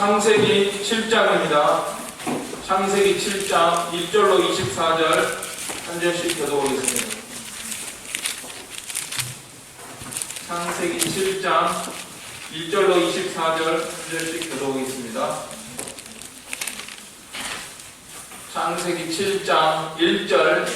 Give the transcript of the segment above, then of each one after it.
창세기 7장입니다. 창세기 7장 1절로 24절 한 절씩 교도하겠습니다. 창세기 7장 1절로 24절 한 절씩 교도하겠습니다. 창세기 7장 1절.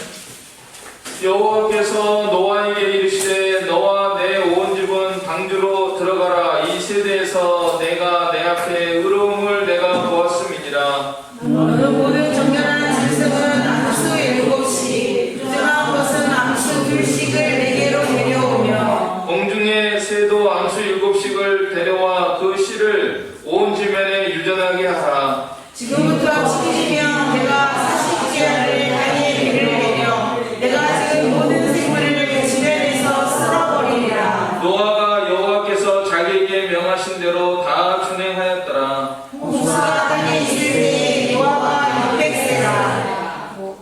여호와께서 노아에게 이르시되 너와 내 온 집은 방주로 들어가라. 이 세대에서 내가 내 앞에 의로움을 내가 보았음이니라. 어느 모든 정결한 짐승은 암수 7씩, 부정한 것은 암수 2씩을 내게로 데려오며 공중의 새도 암수 7씩을 데려와 그 씨를 온 지면에 유전하게 하라. 지금부터 70년 내가 40계를 땅에 비를 내며 내가 지금 모든 생물을 지면에서 쓸어버리리라. 노아가 여호와께서 자기에게 명하신 대로 다 준행하였더라. 홍수가 땅에 있을 때에 노아가 600세라.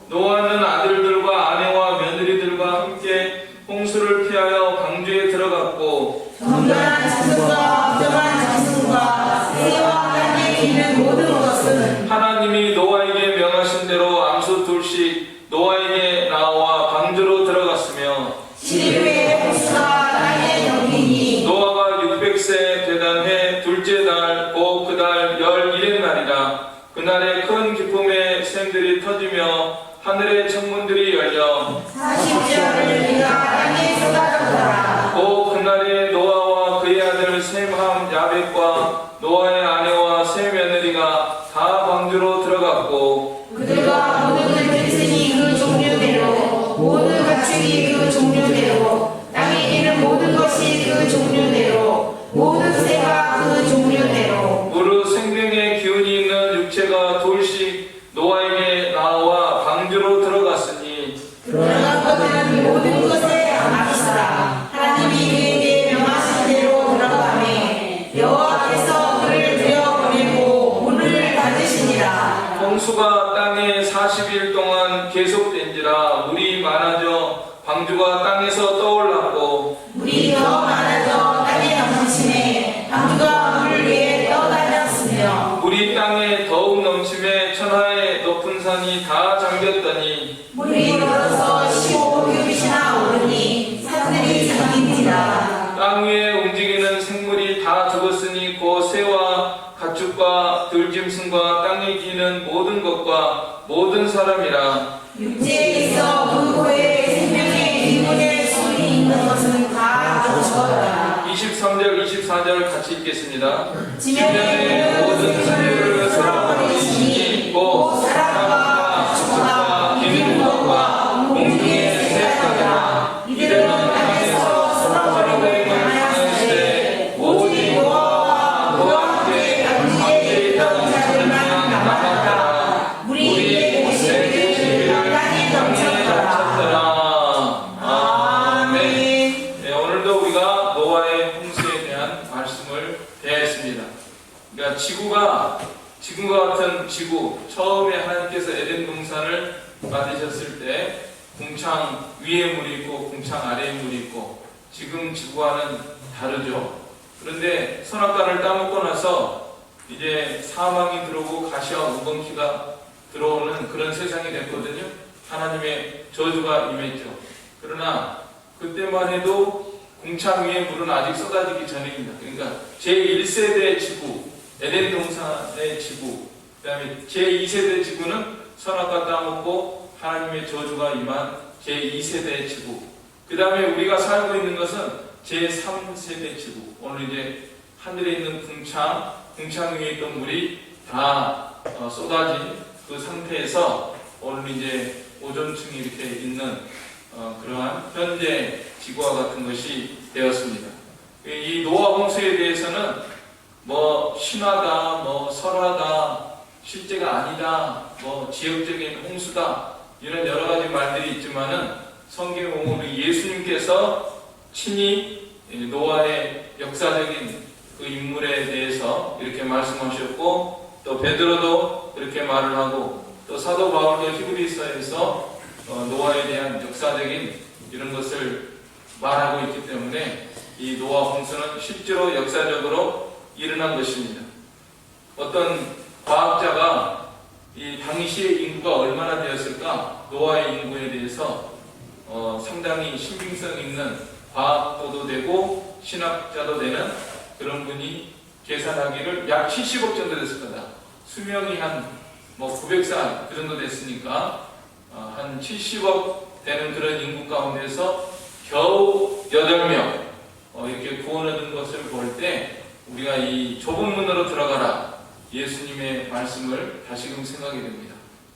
노아는 아들들과 아내와 며느리들과 함께 홍수를 피하여 방주에 들어갔고 정결한 짐승과 부정한 짐승과 새와 땅에 있는 모든 것은 하나님이 노아에게 명하신 대로 암수 2씩 노아에게 나와 방주로 들어갔으며 7일에 홍수가 땅에 넘기니 노아가 600세 되던 해 둘째 날 곧 그달 11의 날이라. 그날에 큰 기쁨의 샘들이 터지며 하늘의 창문들이 열려 40절을 네가 땅에 쏟아졌더라. 곧 그날에 노아와 그의 아들 셈함 야벳과 노아의 아내와 세 며느리가 다 방주로 들어갔고 그들과 모든 짐승이 그 종류대로 모든 가축이 그 종류대로 땅에 있는 모든 것이 그 종류대로 모든 새가 그 종류대로 무릇 생명의 기운이 있는 육체가 둘씩 노아에게 나와 방주로 들어갔으니 들어간 것은 모든 것에 암수라. 하나님이 그에게 명하신 대로 들어가매 여호와께서 그를 들여보내고 문을 닫으시니라. 홍수가 땅에 40일 동안 계속된지라. 물이 많아져 방주가 땅에서 떠올랐고 물이 더 많아져 땅에 넘치매 방주가 물 위에 떠다녔으며 물이 땅에 더욱 넘침에 천하의 높은 산이 다 잠겼더니 물이 불어서 15규빗이나 오르니 산들이 잠긴지라. 땅 위에 움직이는 생물이 다 죽었으니 곧 새와 가축과 들짐승과 땅에 기는 모든 것과 모든 사람이라. 육지에 있어 그 고에 생명의 기운의 손이 있는 것은 다 죽었다. 23절 24절 같이 읽겠습니다. 지면의 모든 생물을 쓸어버리시니 곧 사람과畜과 기는 것과 공중의 새까지나 이들은 땅에서 쓸어버리고 당하였으되 오직 노아와 그와 함께 방주에 있던 자들만 남았다. 물이 250일 땅에 넘쳤더라. 아멘. 네, 오늘도 우리가 노아의 홍수에 대한 말씀을 배웠습니다. 그러니까 지구가 같은 지구, 처음에 하나님께서 에덴 동산을 만드셨을 때 궁창 위에 물이 있고 궁창 아래에 물이 있고 지금 지구와는 다르죠. 그런데 선악과를 따먹고 나서 이제 사망이 들어오고 가시와 우범키가 들어오는 그런 세상이 됐거든요. 하나님의 저주가 임했죠. 그러나 그때만 해도 궁창 위에 물은 아직 쏟아지기 전입니다. 그러니까 제1세대 지구, 에덴 동산의 지구, 그 다음에 제2세대 지구는 선악과 따먹고 하나님의 저주가 임한 제2세대 지구, 그 다음에 우리가 살고 있는 것은 제3세대 지구. 오늘 이제 하늘에 있는 궁창 위에 있던 물이 다 쏟아진 그 상태에서 오늘 이제 오존층이 이렇게 있는 그러한 현재 지구와 같은 것이 되었습니다. 이 노아 홍수에 대해서는 뭐 신화다, 뭐 설화다, 실제가 아니다, 뭐 지역적인 홍수다, 이런 여러 가지 말들이 있지만은 성경에 보면 우리 예수님께서 친히 노아의 역사적인 그 인물에 대해서 이렇게 말씀하셨고, 또 베드로도 이렇게 말을 하고, 또 사도 바울도 히브리서에서 노아에 대한 역사적인 이런 것을 말하고 있기 때문에 이 노아 홍수는 실제로 역사적으로 일어난 것입니다. 어떤 과학자가 이 당시의 인구가 얼마나 되었을까? 노아의 인구에 대해서 상당히 신빙성 있는 과학도도 되고 신학자도 되는 그런 분이 계산하기를 약 70억 정도 됐을 거다. 수명이 한 900살 그 정도 됐으니까 한 70억 되는 그런 인구 가운데서 겨우 8명 이렇게 구원 얻은 것을 볼 때 우리가 이 좁은 문으로 들어가라 예수님의 말씀을 다시금 생각이 됩니다.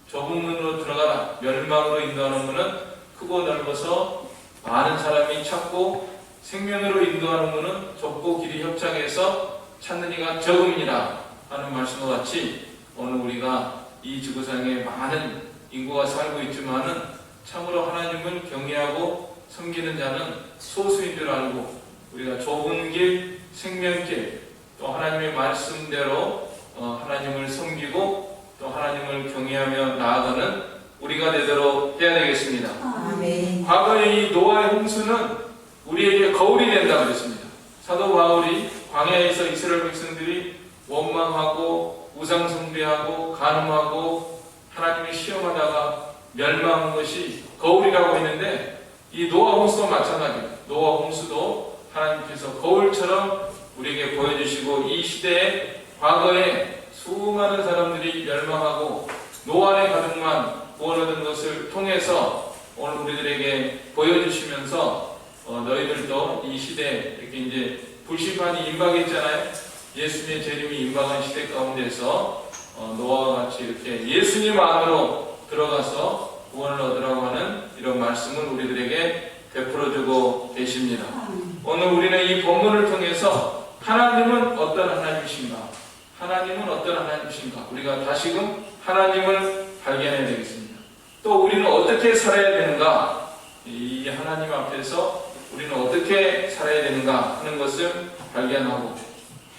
좁은 문으로 들어가라. 멸망으로 인도하는 문은 크고 넓어서 많은 사람이 찾고 생명으로 인도하는 문은 좁고 길이 협착해서 찾는 이가 적음이라 하는 말씀과 같이 오늘 우리가 이 지구상에 많은 인구가 살고 있지만은 참으로 하나님을 경외하고 섬기는 자는 소수인 줄 알고 우리가 좁은 길, 생명길, 또 하나님의 말씀대로 하나님을 섬기고 또 하나님을 경외하며 나아가는 우리가 되도록 해야 되겠습니다. 아멘. 과거의 이 노아의 홍수는 우리에게 거울이 된다고 그랬습니다. 사도 바울이 광야에서 이스라엘 백성들이 원망하고 우상 숭배하고 간음하고 하나님을 시험하다가 멸망한 것이 거울이라고 했는데 이 노아 홍수도 마찬가지예요. 노아 홍수도 하나님께서 거울처럼 우리에게 보여주시고 이 시대에 과거에 수많은 사람들이 멸망하고 노아의 가족만 구원 얻은 것을 통해서 오늘 우리들에게 보여주시면서 너희들도 이 시대에 이렇게 이제 불시판이 임박했잖아요. 예수님의 재림이 임박한 시대 가운데서 노아와 같이 이렇게 예수님 안으로 들어가서 구원을 얻으라고 하는 이런 말씀을 우리들에게 베풀어주고 계십니다. 오늘 우리는 이 본문을 통해서 하나님은 어떤 하나님이신가? 하나님은 어떤 하나님이신가? 우리가 다시금 하나님을 발견해야 되겠습니다. 또 우리는 어떻게 살아야 되는가? 이 하나님 앞에서 우리는 어떻게 살아야 되는가 하는 것을 발견하고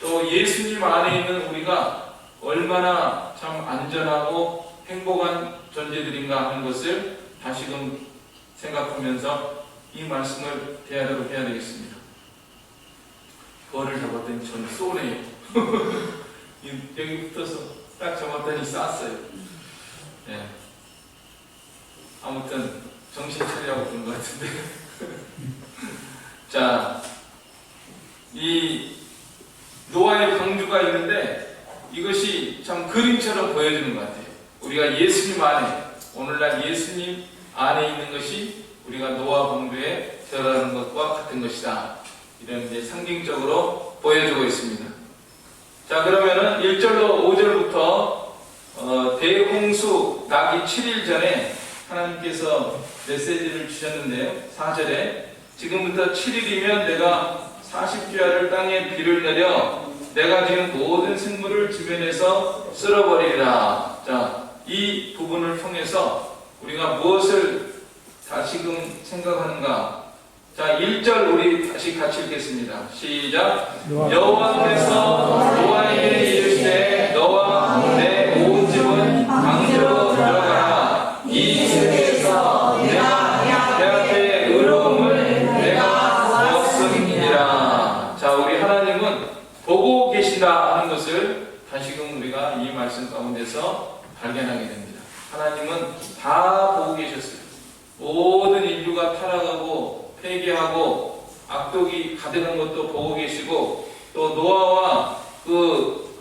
또 예수님 안에 있는 우리가 얼마나 참 안전하고 행복한 존재들인가 하는 것을 다시금 생각하면서 이 말씀을 대하도록 해야 되겠습니다. 벌을 잡았더니 저는 쏘네요. 여기 붙어서 딱 잡았더니 쌌어요. 네. 아무튼 정신 차리라고 그런 것 같은데. 자, 이 노아의 방주가 있는데 이것이 참 그림처럼 보여주는 것 같아요. 우리가 예수님 안에, 오늘날 예수님 안에 있는 것이 우리가 노아 방주에 들어가는 것과 같은 것이다. 이런 이제 상징적으로 보여주고 있습니다. 자, 그러면은 1절로 5절부터 대홍수 나기 7일 전에 하나님께서 메시지를 주셨는데요. 4절에 지금부터 7일이면 내가 40주야를 땅에 비를 내려 내가 지은 모든 생물을 주변에서 쓸어버리리라. 자, 이 부분을 통해서 우리가 무엇을 다시금 생각하는가? 자, 1절 우리 다시 같이 읽겠습니다. 시작. 여호와께서 노아에게 이르시되 너와 내 온 집은 방주로 들어가라. 이 세대에서 내가 내 앞에 의로움을 내가 보았음이니라. 자, 우리 하나님은 보고 계신다 하는 것을 다시금 우리가 이 말씀 가운데서 발견하게 됩니다. 하나님은 다 보고 계셨어요. 모든 인류가 타락하고 폐기하고 악독이 가득한 것도 보고 계시고 또 노아와 그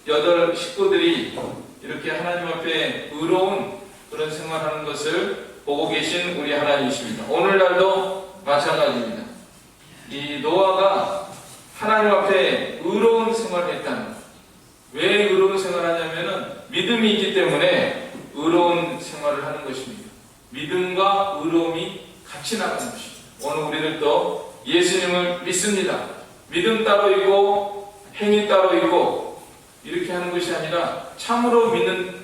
8 식구들이 이렇게 하나님 앞에 의로운 그런 생활하는 것을 보고 계신 우리 하나님이십니다. 오늘날도 마찬가지입니다. 이 노아가 하나님 앞에 의로운 생활을 했다는 것. 왜 의로운 생활을 하냐면은 믿음이 있기 때문에 의로운 생활을 하는 것입니다. 믿음과 의로움이 같이 나가는 것입니다. 오늘 우리들도 예수님을 믿습니다. 믿음 따로 있고 행위 따로 있고 이렇게 하는 것이 아니라 참으로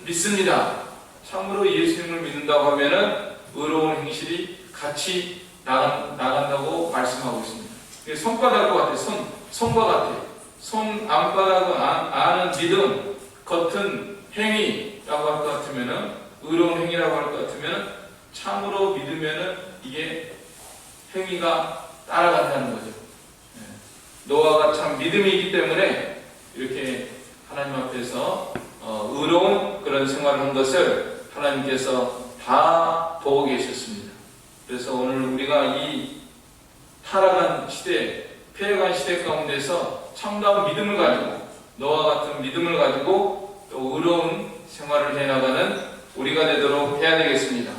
믿습니다. 참으로 예수님을 믿는다고 하면은 의로운 행실이 같이 나간다고 말씀하고 있습니다. 손바닥과 같아요. 손과 같아요. 손 안바닥은 아는 믿음, 겉은 행위라고 할 것 같으면은 의로운 행위라고 할 것 같으면 참으로 믿으면은 이게 행위가 따라간다는 거죠. 노아가 참 믿음이 있기 때문에 이렇게 하나님 앞에서 의로운 그런 생활을 한 것을 하나님께서 다 보고 계셨습니다. 그래서 오늘 우리가 이 타락한 시대, 패해간 시대 가운데서 참다운 믿음을 가지고 너와 같은 믿음을 가지고 또 의로운 생활을 해나가는 우리가 되도록 해야 되겠습니다.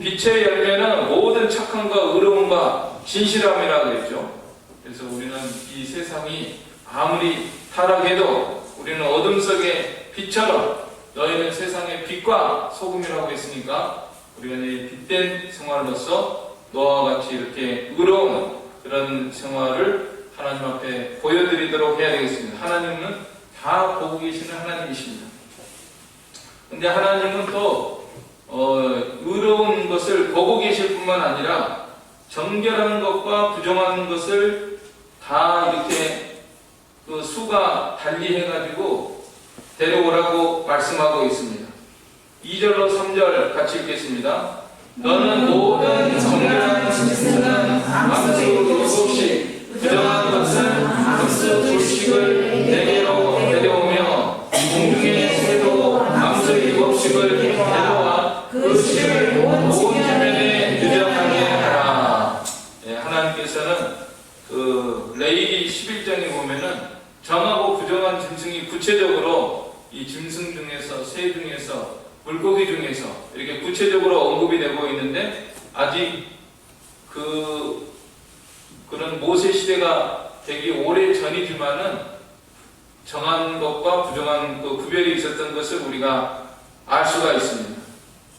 빛의 열매는 모든 착함과 의로움과 진실함이라고 그랬죠. 그래서 우리는 이 세상이 아무리 타락해도 우리는 어둠 속의 빛처럼 너희는 세상의 빛과 소금이라고 했으니까 우리가 이 빛된 생활로서 너와 같이 이렇게 의로운 그런 생활을 하나님 앞에 보여드리도록 해야 되겠습니다. 하나님은 다 보고 계시는 하나님이십니다. 근데 하나님은 또 의로운 것을 보고 계실 뿐만 아니라 정결한 것과 부정한 것을 다 이렇게 그 수가 달리 해가지고 데려오라고 말씀하고 있습니다. 2절로 3절 같이 읽겠습니다. 너는 모든 정결한 짐승은 암수 7씩 부정한 것은 암수 2씩을 내게로 데려오며 공중의 새도 암수 7씩을 데려와 그 씨를 온 주변에 유정하게 하라. 하나님께서는 그 레위기 11장에 보면은 정하고 부정한 짐승이 구체적으로 이 짐승 중에서 새 중에서 물고기 중에서 이렇게 구체적으로 언급이 되고 있는데 아직 그런 모세 시대가 되기 오래 전이지만은 정한 것과 부정한 그 구별이 있었던 것을 우리가 알 수가 있습니다.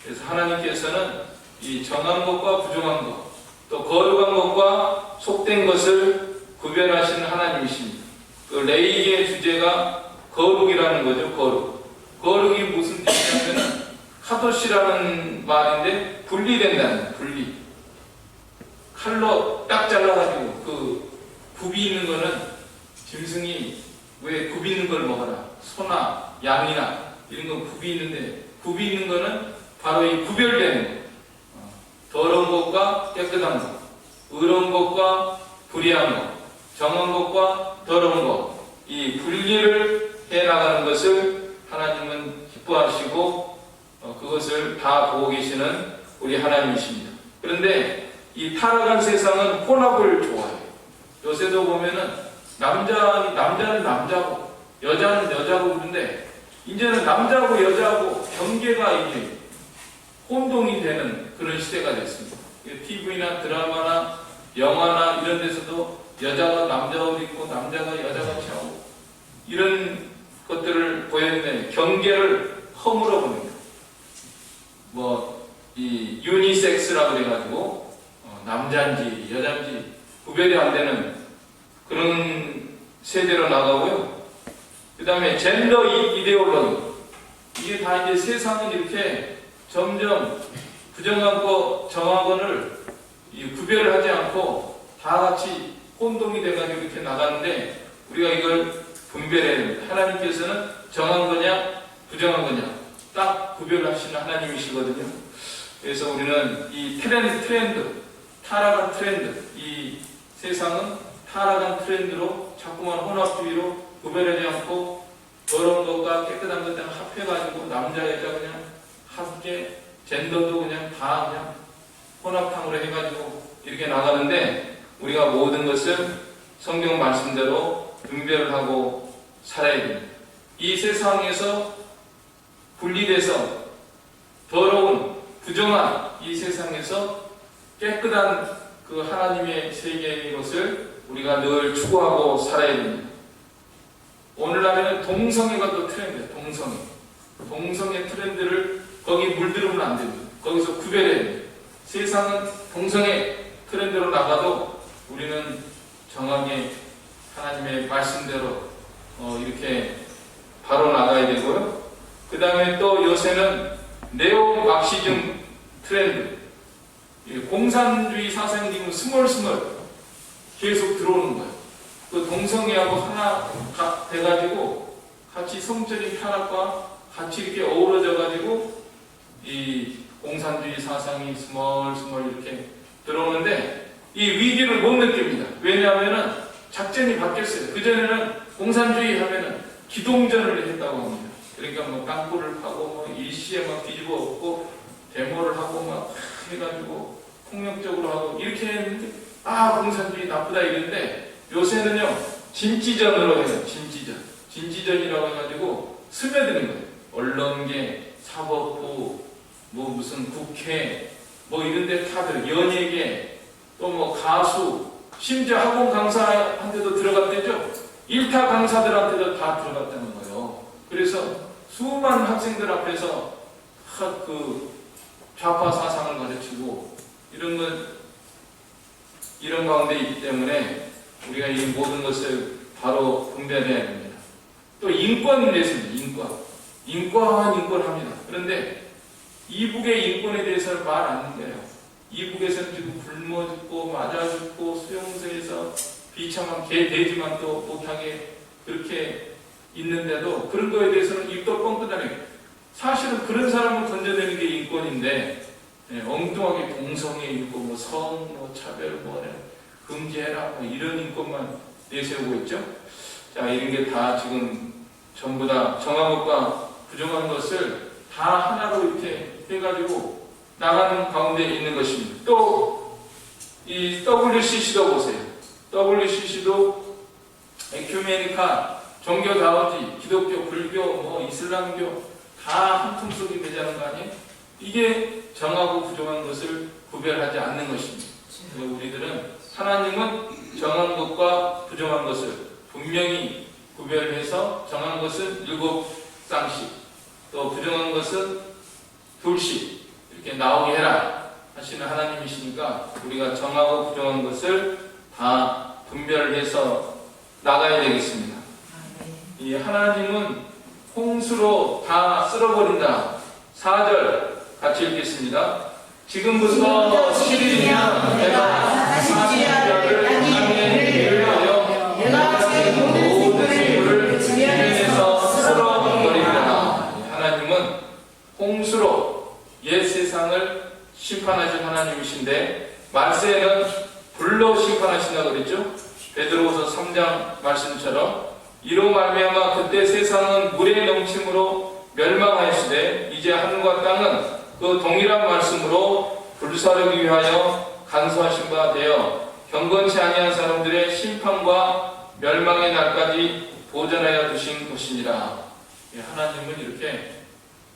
그래서 하나님께서는 이 정한 것과 부정한 것, 또 거룩한 것과 속된 것을 구별하시는 하나님이십니다. 그 레위기의 주제가 거룩이라는 거죠. 거룩이 무슨 뜻이냐면은 카도시라는 말인데 분리된다는 분리. 칼로 딱 잘라가지고 그 굽이 있는 거는 짐승이 왜 굽이 있는 걸 먹어라. 소나 양이나 이런 건 굽이 있는데 굽이 있는 거는 바로 이 구별되는 거. 더러운 것과 깨끗한 것, 의로운 것과 불의한 것, 정한 것과 더러운 것, 이 분리를 해나가는 것을 하나님은 기뻐하시고 그것을 다 보고 계시는 우리 하나님이십니다. 그런데 이 타락한 세상은 혼합을 좋아해요. 요새도 보면은 남자는 남자고 여자는 여자고 그런데 이제는 남자하고 여자하고 경계가 이제 혼동이 되는 그런 시대가 됐습니다. TV나 드라마나 영화나 이런 데서도 여자가 남자 옷 입고 남자가 여자 같이 하고 이런 것들을 보였는데 경계를 허물어 버립니다. 이 유니섹스라고 그래가지고 남자인지 여자인지 구별이 안 되는 그런 세대로 나가고요. 그 다음에 젠더 이데올로기, 이게 다 이제 세상은 이렇게 점점 부정한 거 정한 거를 구별을 하지 않고 다 같이 혼동이 돼가지고 이렇게 나가는데 우리가 이걸 분별해야 됩니다. 하나님께서는 정한 거냐 부정한 거냐 딱 구별하시는 하나님이시거든요. 그래서 우리는 이 트렌드, 타락한 트렌드, 이 세상은 타락한 트렌드로 자꾸만 혼합주의로 구별하지 않고 더러운 것과 깨끗한 것들 합해가지고 남자 여자 그냥 함께 젠더도 그냥 다 그냥 혼합형으로 해가지고 이렇게 나가는데 우리가 모든 것을 성경 말씀대로 분별을 하고 살아야 됩니다. 이 세상에서 분리돼서 더러운 부정한 이 세상에서 깨끗한 그 하나님의 세계인 것을 우리가 늘 추구하고 살아야 됩니다. 오늘날에는 동성애가 또 트렌드예요. 동성애 트렌드를 거기 물들으면 안 됩니다. 거기서 구별해야 됩니다. 세상은 동성애 트렌드로 나가도 우리는 정확히 하나님의 말씀대로 이렇게 바로 나가야 되고요. 그 다음에 또 요새는 네오 막시즘 트렌드, 공산주의 사상이 지금 스멀스멀 계속 들어오는 거예요. 그 동성애하고 하나 돼가지고 같이 성적인 타락과 같이 이렇게 어우러져가지고 이 공산주의 사상이 스멀스멀 이렇게 들어오는데 이 위기를 못 느낍니다. 왜냐하면은 작전이 바뀌었어요. 그전에는 공산주의 하면은 기동전을 했다고 합니다. 그러니까 뭐 땅굴을 파고 뭐 일시에 막 뒤집어 엎고 데모를 하고 막 해가지고 폭력적으로 하고 이렇게 했는데 공산주의 나쁘다 이랬는데 요새는요 진지전으로 해요. 진지전이라고 해가지고 스며드는 거예요. 언론계, 사법부, 뭐 무슨 국회 뭐 이런데 다들 연예계 또 뭐 가수 심지어 학원 강사한테도 들어갔대죠. 일타 강사들한테도 다 들어갔다는 거예요. 그래서 수많은 학생들 앞에서 그 좌파 사상을 가르치고 이런 가운데 있기 때문에 우리가 이 모든 것을 바로 분별해야 됩니다. 또 인권에 대해서는 인권합니다. 그런데 이북의 인권에 대해서는 말 안 해요. 이북에서는 지금 굶어 죽고 맞아 죽고 수용소에서 비참한 개 돼지만 또 못하게 그렇게 있는데도 그런 거에 대해서는 입도 뻥끗하네요. 사실은 그런 사람을 건져내는 게 인권인데 엉뚱하게 동성애 있고 뭐 성, 뭐 차별, 뭐 금지해라 뭐 이런 인권만 내세우고 있죠. 자, 이런 게 다 지금 전부 다 정한 것과 부정한 것을 다 하나로 이렇게 해가지고 나가는 가운데 있는 것입니다. 또 이 WCC도 보세요. WCC도 에큐메니카 종교다원지 기독교, 불교, 뭐 이슬람교 다 한 통 속이 되자는 거 아니에요? 이게 정하고 부정한 것을 구별하지 않는 것입니다. 우리들은 하나님은 정한 것과 부정한 것을 분명히 구별해서 정한 것은 7쌍씩 또 부정한 것은 2씩 이렇게 나오게 해라 하시는 하나님이시니까 우리가 정하고 부정한 것을 다 분별해서 나가야 되겠습니다. 이 하나님은 홍수로 다 쓸어버린다. 4절 같이 읽겠습니다. 지금부터 7일이면 내가 40년을 땅에 일하여 내가 그 모든 생물을 지면에서 쓸어버리리라. 하나님은 홍수로 옛 세상을 심판하신 하나님이신데 말세에는 불로 심판하신다고 그랬죠. 베드로후서 3장 말씀처럼 이로 말미암아 그때 세상은 물의 넘침으로 멸망하시되 이제 하늘과 땅은 그 동일한 말씀으로 불사르기 위하여 간수하신 바 되어 경건치 아니한 사람들의 심판과 멸망의 날까지 보존하여 두신 것이니라. 하나님은 이렇게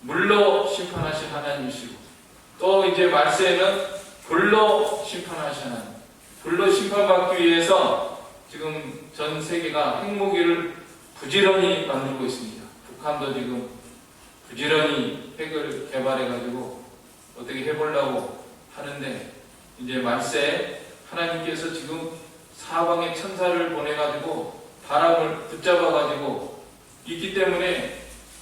물로 심판하신 하나님이시고 또 이제 말세에는 불로 심판하신 하나님. 불로 심판받기 위해서 지금 전 세계가 핵무기를 부지런히 만들고 있습니다. 북한도 지금 부지런히 핵을 개발해가지고 어떻게 해보려고 하는데 이제 말세 하나님께서 지금 사방에 천사를 보내가지고 바람을 붙잡아가지고 있기 때문에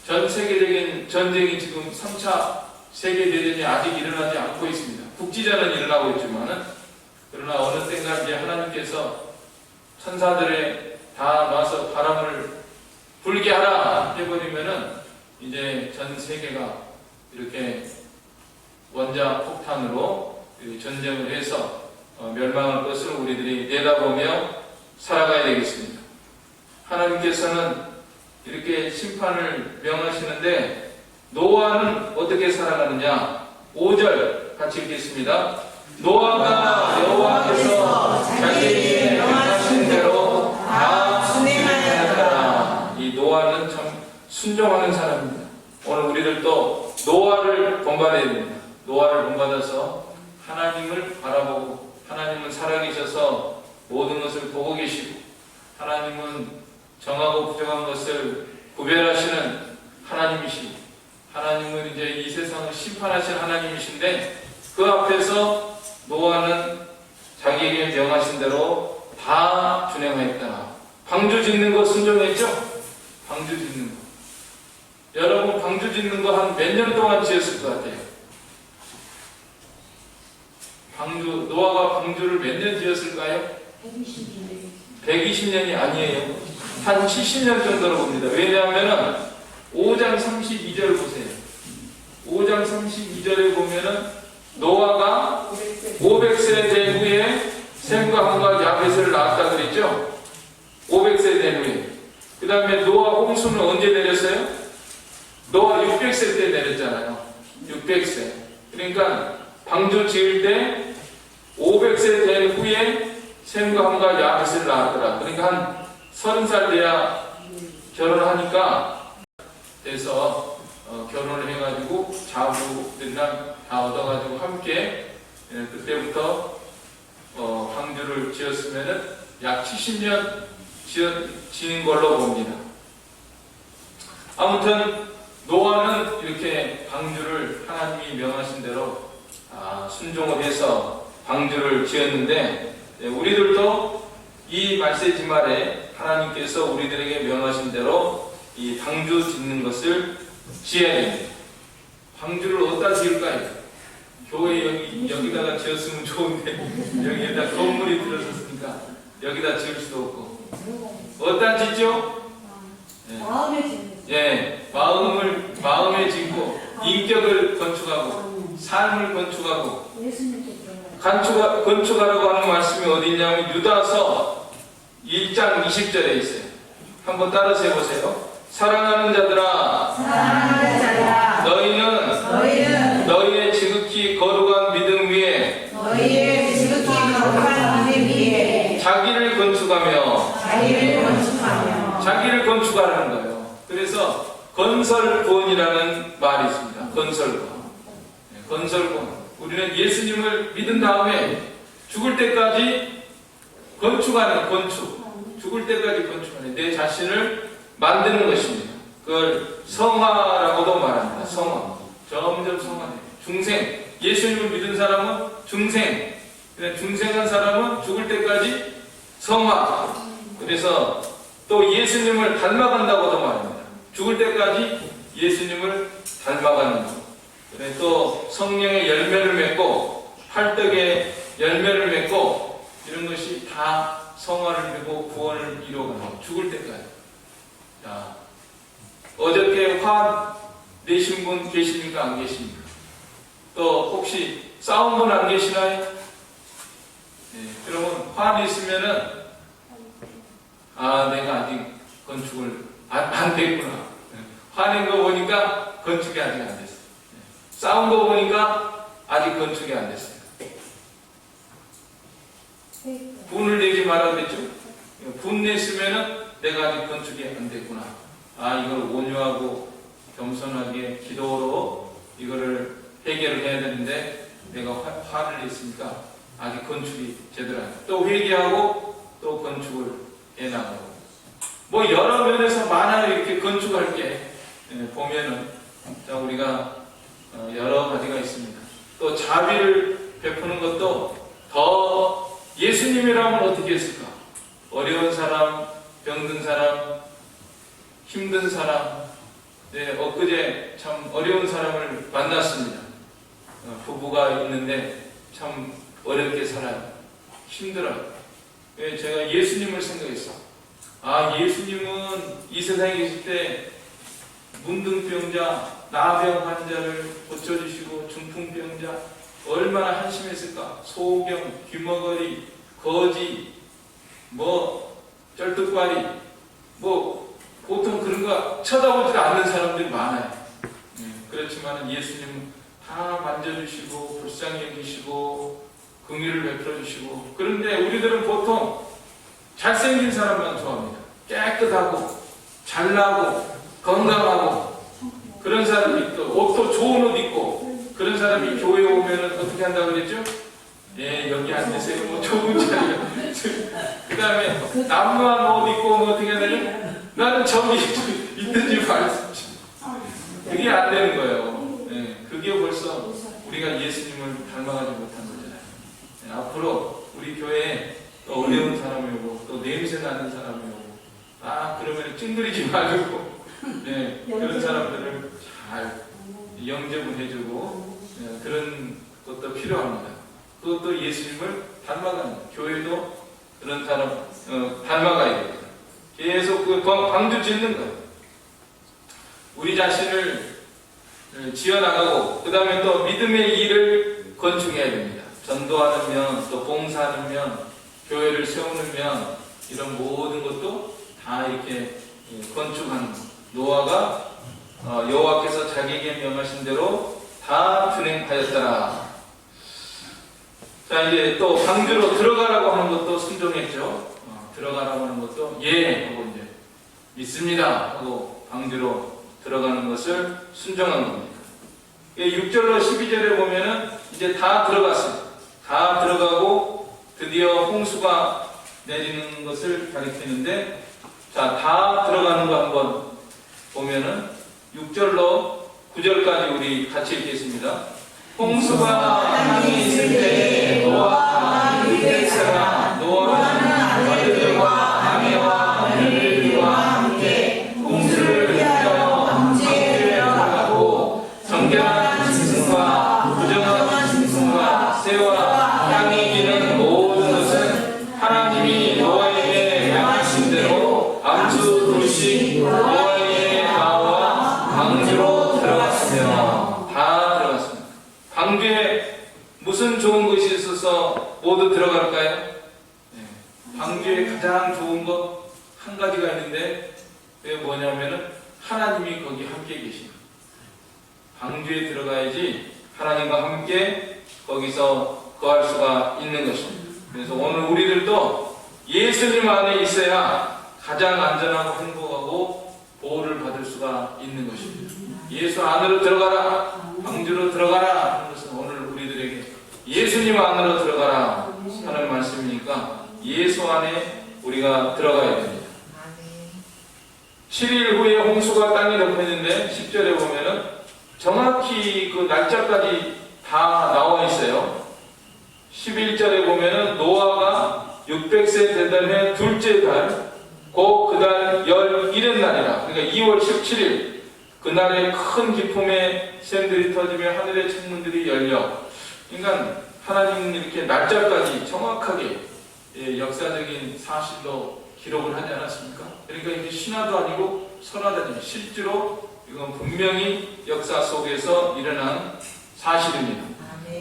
전 세계적인 전쟁이 지금 3차 세계대전이 아직 일어나지 않고 있습니다. 국지전은 일어나고 있지만은 그러나 어느 때인가 이제 하나님께서 천사들에 다 놔서 바람을 불게 하라 해버리면은 이제 전 세계가 이렇게 원자 폭탄으로 전쟁을 해서 멸망할 것을 우리들이 내다보며 살아가야 되겠습니다. 하나님께서는 이렇게 심판을 명하시는데 노아는 어떻게 살아가느냐? 5절 같이 읽겠습니다. 노아가 여호와께서 자기에게 명하신 대로 다 순행하였더라. 이 노아는 참 순종하는 사람입니다. 오늘 우리들도 노아를 본받아야 됩니다. 노아를 본받아서 하나님을 바라보고 하나님은 살아계셔서 모든 것을 보고 계시고 하나님은 정하고 부정한 것을 구별하시는 하나님이시고 하나님은 이제 이 세상을 심판하실 하나님이신데 그 앞에서 노아는 자기에게 명하신 대로 다 준행하였다. 방주 짓는 거 순종했죠? 방주 짓는 거. 여러분 방주 짓는 거 한 몇 년 동안 지었을 것 같아요? 노아가 방주를 몇 년 지었을까요? 120년이 아니에요. 한 70년 정도로 봅니다. 왜냐하면 5장 32절 보세요. 5장 32절에 보면은 노아가 500세 된 후에 셈과 함과 야벳을 낳았다 그랬죠? 500세 된 후에. 그 다음에 노아 홍수 홍수는 언제 내렸어요? 노아 600세 때 내렸잖아요. 600세. 그러니까 방주 지을 때 500세 된 후에 셈과 함과 야벳을 낳았더라. 그러니까 한 30살 돼야 결혼하니까 돼서 결혼을 해가지고 자부들이랑 다 얻어가지고 함께 그때부터 방주를 지었으면은 약 70년 지은 걸로 봅니다. 아무튼 노아는 이렇게 방주를 하나님이 명하신 대로 순종을 해서 방주를 지었는데 우리들도 이 말세지 말에 하나님께서 우리들에게 명하신 대로 이 방주 짓는 것을 지어야 됩니다. 방주를 어디다 지을까요? 교회 여기다가 지었으면 좋은데 여기에다 건물이 들어섰으니까 여기다 지을 수도 없고 어디다 짓죠? 마음에 짓는. 예, 마음에 짓고 인격을 건축하고 삶을 건축하고 건축하라고 하는 말씀이 어디 있냐면 유다서 1장 20절에 있어요. 한번 따라서 해보세요. 사랑하는 자들아, 너희는 너희의 지극히 거룩한 믿음 위에 자기를 건축하라는 거예요. 그래서 건설권이라는 말이 있습니다. 건설권. 우리는 예수님을 믿은 다음에 죽을 때까지 죽을 때까지 건축하는 내 자신을 만드는 것입니다. 그걸 성화라고도 말합니다. 점점 성화돼요. 중생. 예수님을 믿은 사람은 중생. 중생한 사람은 죽을 때까지 성화. 그래서 또 예수님을 닮아간다고도 말합니다. 죽을 때까지 예수님을 닮아가는 것. 또 성령의 열매를 맺고 팔덕의 열매를 맺고 이런 것이 다 성화를 이루고 구원을 이루어가는 것. 죽을 때까지. 자, 어저께 화 내신 분 계십니까? 안 계십니까? 또 혹시 싸운 분 안 계시나요? 네, 그러면 화 내시면은 내가 아직 건축을 안 됐구나. 화낸 거 보니까 건축이 아직 안 됐어요. 싸운 거 보니까 아직 건축이 안 됐어요. 분을 내지 말아야 됐죠? 분 냈으면은 내가 아직 건축이 안 됐구나. 이걸 온유하고 겸손하게 기도로 이거를 해결을 해야 되는데 내가 화를 냈으니까 아직 건축이 제대로 안 돼. 또 회개하고 또 건축을 해나가고. 뭐 여러 면에서 많아요. 이렇게 건축할 게 보면은 우리가 여러 가지가 있습니다. 또 자비를 베푸는 것도 더 예수님이라면 어떻게 했을까? 어려운 사람, 병든 사람, 힘든 사람. 엊그제 참 어려운 사람을 만났습니다. 부부가 있는데 참 어렵게 살아요. 힘들어요. 제가 예수님을 생각했어. 예수님은 이 세상에 계실 때 문둥병자, 나병 환자를 고쳐주시고 중풍병자 얼마나 한심했을까? 소경, 귀머거리, 거지, 쩔뚝발이 보통 그런 거 쳐다보지 않는 사람들이 많아요. 그렇지만 예수님은 다 만져주시고 불쌍히 여기시고 긍휼을 베풀어주시고. 그런데 우리들은 보통 잘생긴 사람만 좋아합니다. 깨끗하고 잘나고 건강하고 그런 사람이 있고 옷도 좋은 옷 입고 그런 사람이 교회에 오면은 어떻게 한다고 그랬죠? 여기 앉으세요. 좋은 자리가. 그 다음에 남루한 옷 입고 어떻게 해야 되죠? 나는 저기 있든지 말든지. 그게 안 되는 거예요. 그게 벌써 우리가 예수님을 닮아가지 못한 거잖아요. 앞으로 우리 교회에 또 어려운 사람이 오고 또 냄새 나는 사람이 오고 그러면 찡그리지 말고 그런 사람들을 잘 영접을 해주고 그런 것도 필요합니다. 그것도 예수님을 닮아가는 교회도 그런 사람 닮아가야 됩니다. 계속 그 방주 짓는 것, 우리 자신을 지어나가고 그 다음에 또 믿음의 일을 건축해야 됩니다. 전도하는 면, 또 봉사하는 면, 교회를 세우는 면, 이런 모든 것도 다 이렇게 건축하는 것. 노아가 여호와께서 자기에게 명하신 대로 다 준행하였더라. 자, 이제 또 방주로 들어가라고 하는 것도 순종했죠. 들어가라고 하는 것도 예 하고 이제 믿습니다 하고 방주로 들어가는 것을 순종한 겁니다. 6절로 12절에 보면은 이제 다 들어갔어요. 다 들어가고 드디어 홍수가 내리는 것을 가리키는데, 자, 다 들어가는 거 한번 보면은 6절로 9절까지 우리 같이 읽겠습니다. 홍수가 땅에 있을 때 노아와 그의 사람 노아는 아들들과 아내와 며느리들과 함께 홍수를 피하여 방주에 들어가고 정결한 짐승과 부정한 짐승과 새와 땅에 기는 모든 것은 하나님이 노아에게 명하신 대로 암수 둘씩 노아에게 나와 방주로 들어갔으며 다 들어갔습니다. 방주에 무슨 좋은 것이 있어서 모두 들어갈까요? 네. 방주에 가장 좋은 것 한 가지가 있는데 그게 뭐냐면은 하나님이 거기 함께 계십니다. 방주에 들어가야지 하나님과 함께 거기서 거할 수가 있는 것입니다. 그래서 오늘 우리들도 예수님 안에 있어야 가장 안전하고 행복하고 보호를 받을 수가 있는 것입니다. 예수 안으로 들어가라, 방주로 들어가라 하는 것은 오늘 우리들에게 예수님 안으로 들어가라 하는 말씀이니까 예수 안에 우리가 들어가야 됩니다. 7일 후에 홍수가 땅에 덮였는데 10절에 보면은 정확히 그 날짜까지 다 나와 있어요. 11절에 보면은 노아가 600세 되던 해 둘째 달, 곧 그달 11일 날이라. 그러니까 2월 17일 그날에 큰 기쁨의 샘들이 터지며 하늘의 창문들이 열려. 그러니까 하나님은 이렇게 날짜까지 정확하게 역사적인 사실로 기록을 하지 않았습니까? 그러니까 이게 신화도 아니고 설화도 아니고 실제로 이건 분명히 역사 속에서 일어난 사실입니다.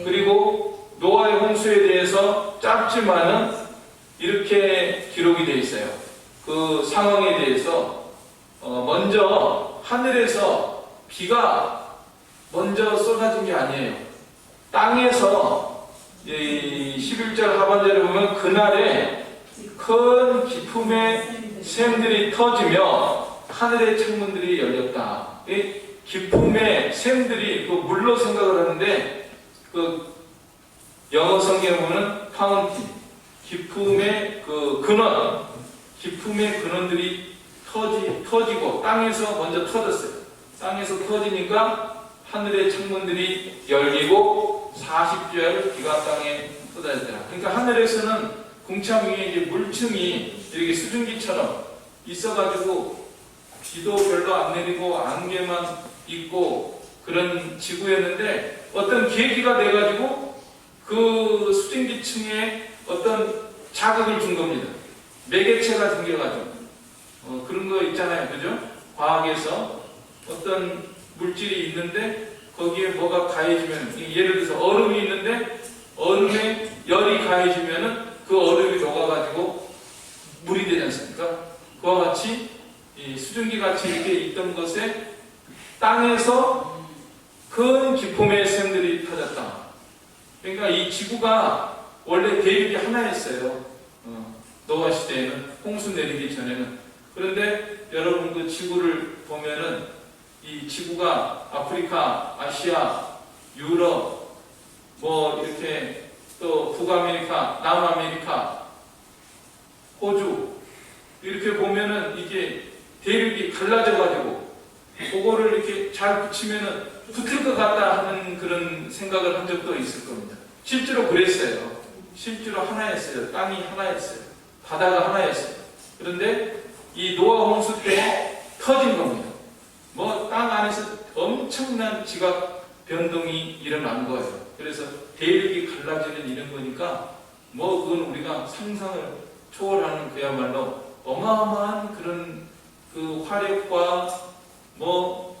그리고 노아의 홍수에 대해서 짧지만은 이렇게 기록이 되어 있어요. 그 상황에 대해서 먼저 하늘에서 비가 먼저 쏟아진 게 아니에요. 땅에서 11절 하반절에 보면 그날에 큰 기품의 샘들이 터지며 하늘의 창문들이 열렸다. 이 기품의 샘들이 그 물로 생각을 하는데 그 영어 성경에 보면 파운틴, 기품의 그 근원, 기품의 근원들이 터지고 땅에서 먼저 터졌어요. 땅에서 터지니까 하늘의 창문들이 열리고 40절 비가 땅에 쏟아졌더라. 그러니까 하늘에서는 궁창 위에 이제 물층이 이렇게 수증기처럼 있어가지고 비도 별로 안 내리고 안개만 있고 그런 지구였는데 어떤 계기가 돼가지고 그 수증기층에 어떤 자극을 준 겁니다. 매개체가 생겨가지고 그런 거 있잖아요, 그죠? 과학에서 어떤 물질이 있는데 거기에 뭐가 가해지면, 예를 들어서 얼음이 있는데 얼음에 열이 가해지면은 그 얼음이 녹아가지고 물이 되지 않습니까? 그와 같이 이 수증기 같이 이렇게 있던 것에 땅에서 큰 기품의 샘들이 터졌다. 그러니까 이 지구가 원래 대륙이 하나였어요. 노아 시대에는, 홍수 내리기 전에는. 그런데 여러분 그 지구를 보면은 이 지구가 아프리카, 아시아, 유럽, 뭐 이렇게 또 북아메리카, 남아메리카, 호주 이렇게 보면은 이게 대륙이 갈라져가지고 그거를 이렇게 잘 붙이면은 붙을 것 같다 하는 그런 생각을 한 적도 있을 겁니다. 실제로 그랬어요. 실제로 하나였어요. 땅이 하나였어요. 바다가 하나였어요. 그런데 이 노아 홍수 때 터진 겁니다. 뭐 땅 안에서 엄청난 지각 변동이 일어난 거예요. 그래서 대륙이 갈라지는 이런 거니까 뭐 그건 우리가 상상을 초월하는 그야말로 어마어마한 그런 그 화력과 뭐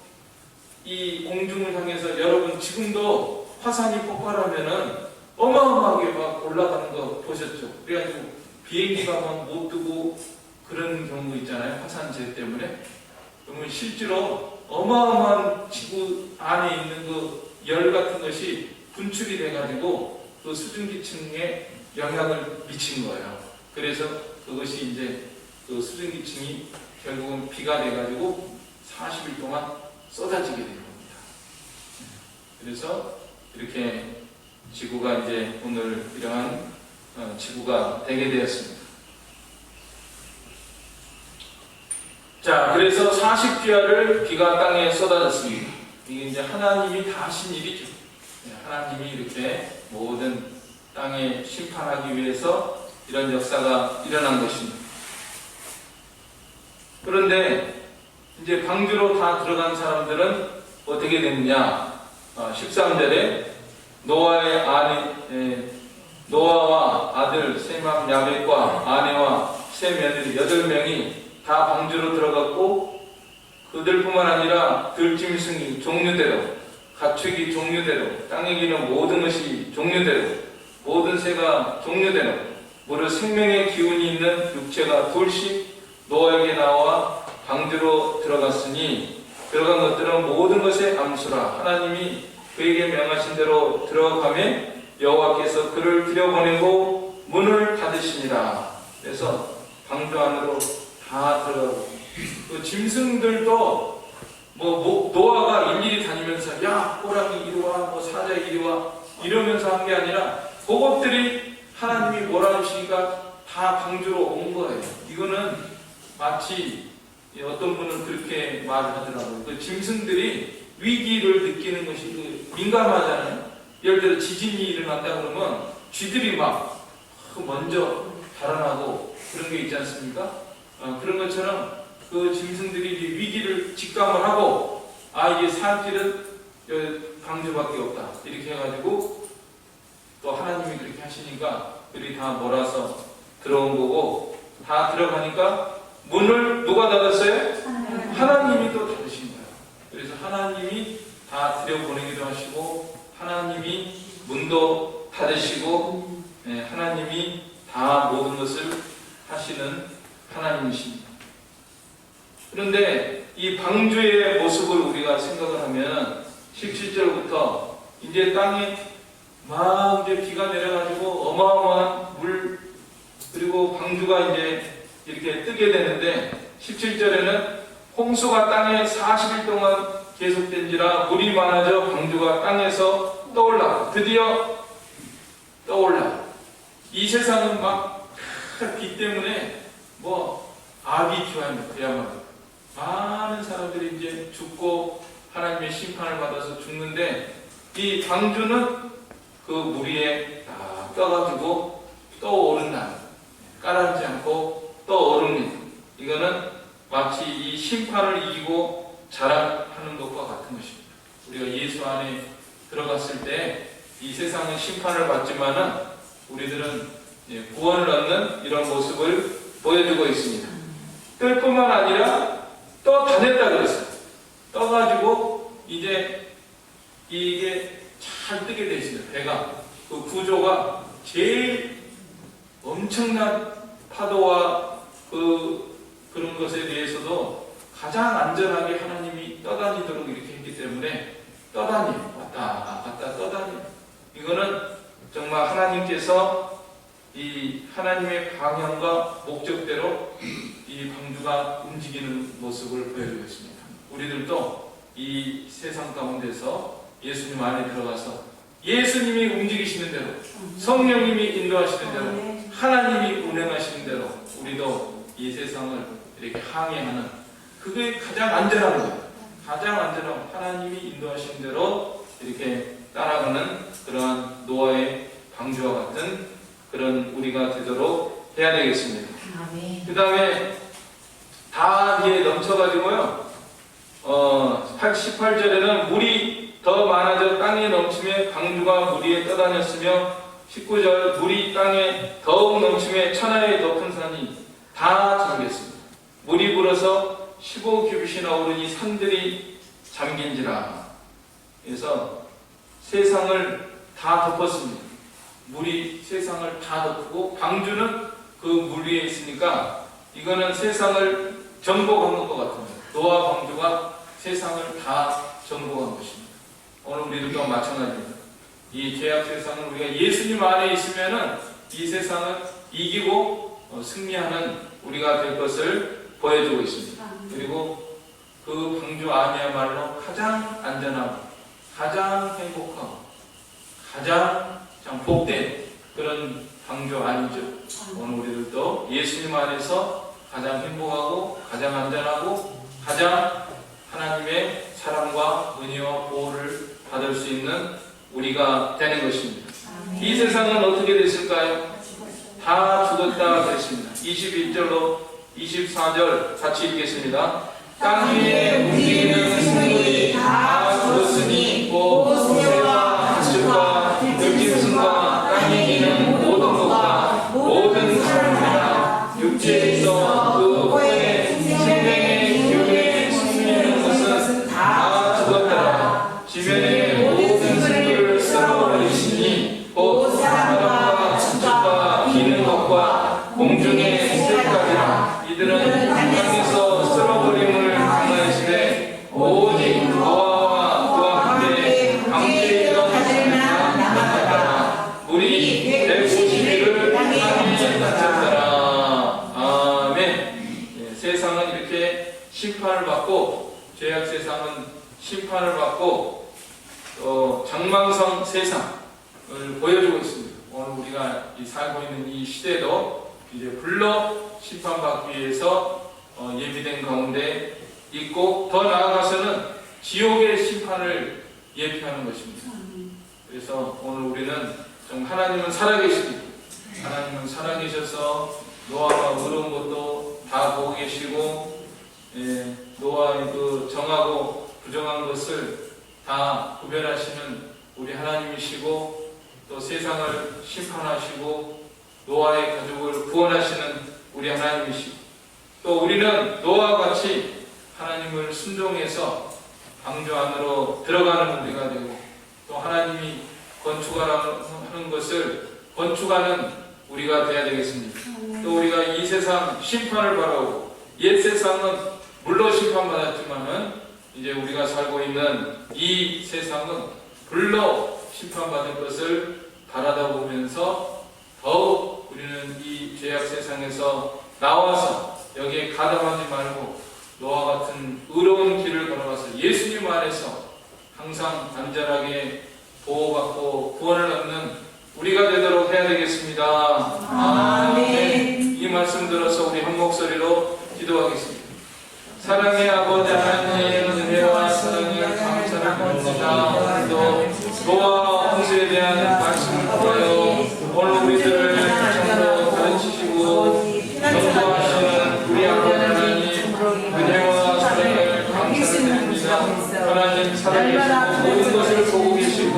이 공중을 향해서 여러분 지금도 화산이 폭발하면은 어마어마하게 막 올라가는 거 보셨죠? 그래가지고 비행기가 막 못 뜨고 그런 경우 있잖아요. 화산재 때문에. 그러면 실제로 어마어마한 지구 안에 있는 그 열 같은 것이 분출이 돼가지고 그 수증기층에 영향을 미친 거예요. 그래서 그것이 이제 그 수증기층이 결국은 비가 돼가지고 40일 동안 쏟아지게 된 겁니다. 그래서 이렇게 지구가 이제 오늘 이러한 지구가 되게 되었습니다. 자, 그래서 40주야를 비가 땅에 쏟아졌습니다. 이게 이제 하나님이 다 하신 일이죠. 하나님이 이렇게 모든 땅에 심판하기 위해서 이런 역사가 일어난 것입니다. 그런데 이제 방주로 다 들어간 사람들은 어떻게 됐느냐? 13절에 노아와 아들 셈함 야벳과 아내와 세 며느리 8명이 다 방주로 들어갔고, 그들뿐만 아니라 들짐승이 종류대로, 가축이 종류대로, 땅에 기는 모든 것이 종류대로, 모든 새가 종류대로, 무릇 생명의 기운이 있는 육체가 둘씩 노아에게 나와 방주로 들어갔으니 들어간 것들은 모든 것의 암수라. 하나님이 그에게 명하신 대로 들어가매 여호와께서 그를 들여보내고 문을 닫으시니라. 그래서 방주 안으로 다 들어가고, 그 짐승들도 노아가 일일이 다니면서 야 호랑이 이리 와, 사자 이리 와 이러면서 한 게 아니라 그것들이 하나님이 뭐라 하시니까 다 방주로 온 거예요. 이거는 마치 어떤 분은 그렇게 말하더라고요. 그 짐승들이 위기를 느끼는 것이 민감하잖아요. 예를 들어 지진이 일어난다 그러면 쥐들이 막 먼저 달아나고 그런 게 있지 않습니까? 그런 것처럼 그 짐승들이 이제 위기를 직감을 하고, 이게 살길은 방주밖에 없다 이렇게 해가지고 또 하나님이 그렇게 하시니까 그들이 다 몰아서 들어온 거고, 다 들어가니까 문을 누가 닫았어요? 하나님이 또 닫으신 거예요. 그래서 하나님이 다 들여보내기도 하시고, 하나님이 문도 닫으시고, 하나님이 다 모든 것을 하시는 하나님이십니다. 그런데 이 방주의 모습을 우리가 생각을 하면 17절부터 이제 땅에 막 이제 비가 내려가지고 어마어마한 물, 그리고 방주가 이제 이렇게 뜨게 되는데 17절에는 홍수가 땅에 40일 동안 계속된지라 물이 많아져 방주가 땅에서 떠올라. 드디어 떠올라. 이 세상은 막 비 때문에 악이 기화입니다. 그야말로 많은 사람들이 이제 죽고 하나님의 심판을 받아서 죽는데, 이 방주는 그 물 위에 딱 떠가지고 떠오른다. 가라앉지 않고 떠오릅니다. 이거는 마치 이 심판을 이기고 자랑하는 것과 같은 것입니다. 우리가 예수 안에 들어갔을 때 이 세상은 심판을 받지만은 우리들은 구원을 얻는 이런 모습을 보여주고 있습니다. 뜰 뿐만 아니라 떠다녔다 그랬어요. 떠가지고 이제 이게 잘 뜨게 돼 있어요. 배가, 그 구조가 제일 엄청난 파도와 그런 것에 대해서도 가장 안전하게 하나님이 떠다니도록 이렇게 했기 때문에 왔다 갔다 떠다니. 이거는 정말 하나님께서 이 하나님의 방향과 목적대로 이 방주가 움직이는 모습을 보여주고 있습니다. 우리들도 이 세상 가운데서 예수님 안에 들어가서 예수님이 움직이시는 대로, 성령님이 인도하시는 대로, 하나님이 운행하시는 대로 우리도 이 세상을 이렇게 항해하는, 그게 가장 안전한 거예요. 가장 안전한, 하나님이 인도하시는 대로 이렇게 따라가는 그러한 노아의 방주와 같은 그런 우리가 되도록 해야 되겠습니다. 그 다음에 다 이제 넘쳐가지고요. 18절에는 물이 더 많아져 땅에 넘침에 방주가 물 위에 떠다녔으며, 19절 물이 땅에 더욱 넘침에 천하의 높은 산이 다 잠겼습니다. 물이 불어서 15규빗이나 오르니 산들이 잠긴지라. 그래서 세상을 다 덮었습니다. 물이 세상을 다 덮고, 방주는 그 물 위에 있으니까 이거는 세상을 정복한 것과 같은 거예요. 노아 방주가 세상을 다 정복한 것입니다. 오늘 우리들도 마찬가지입니다. 이 죄악 세상은 우리가 예수님 안에 있으면은 이 세상을 이기고 승리하는 우리가 될 것을 보여주고 있습니다. 그리고 그 방주 안이야말로 가장 안전하고 가장 행복하고 가장 복된 그런 방주 안이죠. 오늘 우리들도 예수님 안에서 가장 행복하고 가장 안전하고 가장 하나님의 사랑과 은혜와 보호를 받을 수 있는 우리가 되는 것입니다. 이 세상은 어떻게 됐을까요? 다 죽었다 그랬습니다. 21절로 24절 같이 읽겠습니다. 땅 위에 움직이는 생물이 다 죽었으니 곧 새와 가축과 들짐승과 땅에 기는 모든 것과 모든 사람이나 육체에 있어 그 후에 생명의 기운에 숨기는 것은 다 죽었더라. 지면의 모든 생물을 쓸어버리시니 곧 사람과 가축과 기는 것과 공중의 새까지라. 이들은 땅에서 쓸어버림을 당하시되 오직 노아와 그와 함께 방주에 있던 사람만 남았더라. 물이 150일을 땅에 갇혔더라. 아멘. 세상은 이렇게 심판을 받고 죄악 세상은 심판을 받고 장망성 세상을 보여주고 있습니다. 오늘 우리가 살고 있는 이 시대도 이제 불러 심판받기 위해서 예비된 가운데 있고 더 나아가서는 지옥의 심판을 예표하는 것입니다. 그래서 오늘 우리는 좀 하나님은 살아계시고 하나님은 살아계셔서 노아가 어려운 것도 다 보고 계시고 노아의 그 정하고 부정한 것을 다 구별하시는 우리 하나님이시고 또 세상을 심판하시고 노아의 가족을 구원하시는 우리 하나님이시고 또 우리는 노아와 같이 하나님을 순종해서 방주 안으로 들어가는 우리가 되고 또 하나님이 건축하는 것을 건축하는 우리가 되어야 되겠습니다. 또 우리가 이 세상 심판을 바라고 옛 세상은 물로 심판받았지만은 이제 우리가 살고 있는 이 세상은 불로 심판받을 것을 바라다 보면서 더욱 우리는 이 죄악 세상에서 나와서 여기에 가담하지 말고 노아 같은 의로운 길을 걸어가서 예수님 안에서 항상 안전하게 보호받고 구원을 얻는 우리가 되도록 해야 되겠습니다. 아멘. 이 말씀 들어서 우리 한 목소리로 기도하겠습니다. 사랑의 아버지 하나님, 은혜와 사랑을 감사를 드립니다. 또 노아 홍수에 대한 말씀을 통하여 오늘 우리들을 참으로 가르치시고 전도하시는 우리 아버지 하나님, 은혜와 사랑을 감사를 드립니다. 하나님 살아계시고 모든 것을 보고 계시고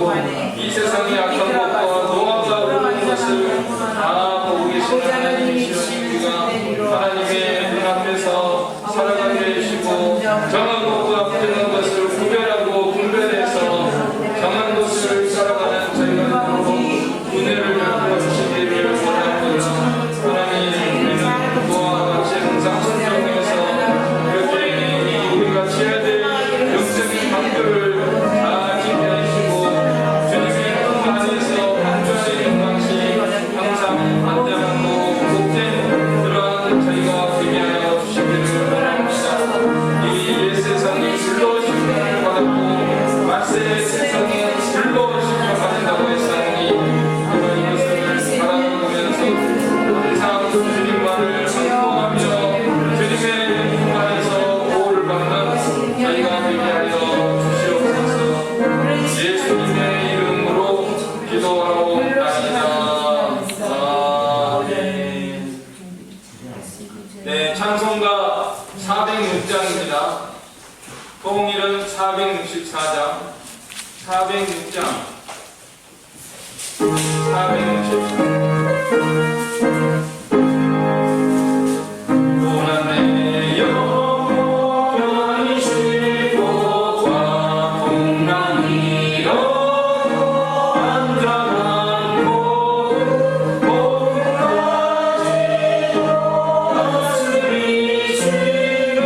이 세상의 악한 것과 노아가 어려운 것을 다 보고 계시는 하나님이시여, 우리가 하나님의 눈앞에서 살아가게 해주시고 정한 것과 부정한 것을 구별하고 분별해서 정한 것을 살아가는 저희가 되도록 은혜를 베풀어 주시기를 원합니다. 하나님, 우리는 노아와 같이 항상 순종해서 여기 우리가 지어야 될 영적인 방주를 다 지게 하시고 주님의 품 안에서 방주하는 영광시 항상 안전하고 복된 그러한 저희가 되게 하여 주시기를 원합니다. 이 세상이 불로 심판을 받았고 말세 세상이 불로 심판받는다고 했사오니 이런 것을 바라보면서 항상 주님만을 선포하며 주님의 품 안에서 보호를 받는 저희가 되게 하여 주시옵소서. 예수님의 이름으로 기도하옵나이다. 아멘. 네, 찬송가 406장입니다. 통일은 464장, 406장, 464장. 고난의 영원히 쉬고 광풍랑 위로 안전한 곳 복락지로 가슴이 쉬는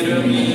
이름이